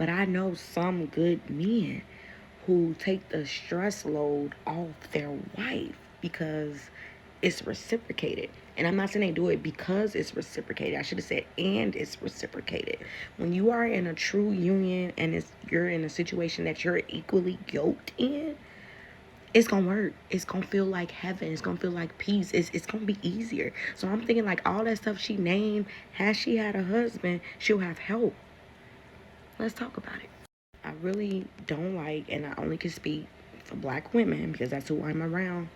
But I know some good men who take the stress load off their wife because it's reciprocated. And I'm not saying they do it because it's reciprocated. I should have said and it's reciprocated. When you are in a true union and you're in a situation that you're equally yoked in, it's gonna work. It's gonna feel like heaven. It's gonna feel like peace. It's gonna be easier. So I'm thinking like all that stuff she named, has she had a husband, she'll have help. Let's talk about it. I really don't like, and I only can speak for black women because that's who I'm around.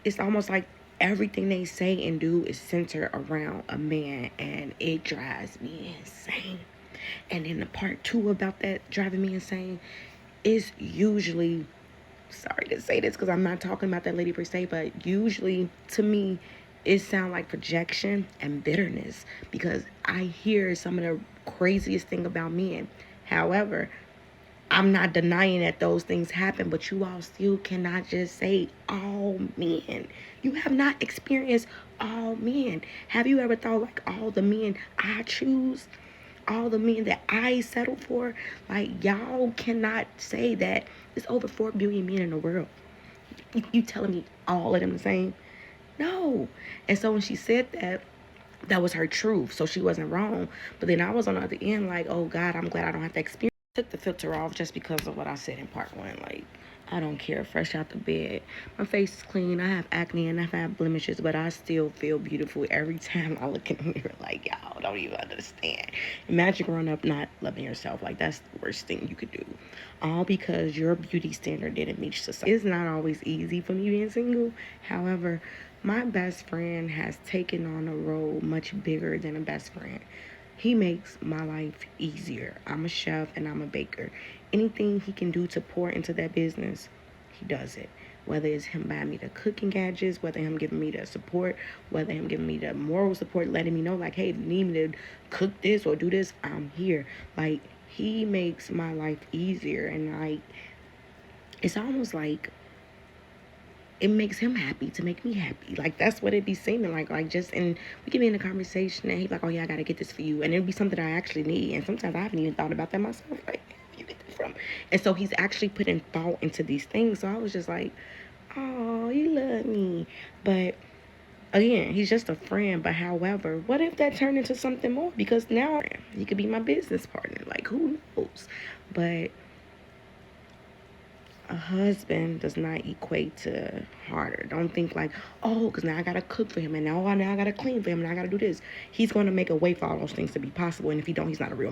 It's almost like everything they say and do is centered around a man, and it drives me insane. And then the part two about that driving me insane is usually, sorry to say this because I'm not talking about that lady per se, but usually to me it sounds like projection and bitterness because I hear some of the craziest thing about men. However, I'm not denying that those things happen, but you all still cannot just say all men. You have not experienced all men. Have you ever thought like all the men I choose, all the men that I settle for? Like y'all cannot say that there's over 4 billion men in the world. You telling me all of them the same? No. And so when she said that, that was her truth. So she wasn't wrong. But then I was on the other end like, oh God, I'm glad I don't have to experience. Took the filter off just because of what I said in part one. Like, I don't care. Fresh out the bed. My face is clean. I have acne and I've had blemishes, but I still feel beautiful every time I look in the mirror. Like, y'all don't even understand. Imagine growing up not loving yourself. Like, that's the worst thing you could do. All because your beauty standard didn't meet society. It's not always easy for me being single. However, my best friend has taken on a role much bigger than a best friend. He makes my life easier. I'm a chef and I'm a baker. Anything he can do to pour into that business, he does it. Whether it's him buying me the cooking gadgets, whether him giving me the support, whether him giving me the moral support, letting me know like, hey, if you need me to cook this or do this, I'm here. Like, he makes my life easier. And like, it's almost like it makes him happy to make me happy. Like, that's what it be seeming like just, and we can be in a conversation and he's like, oh yeah, I gotta get this for you, and it'll be something I actually need, and sometimes I haven't even thought about that myself. Like, where you get that from? And so he's actually putting thought into these things. So I was just like, oh, you love me. But again, he's just a friend. But however, what if that turned into something more? Because now he could be my business partner. Like, who knows? But a husband does not equate to harder. Don't think like, oh, because now I gotta cook for him, and now I gotta clean for him, and I gotta do this. He's going to make a way for all those things to be possible, and if he don't, he's not a real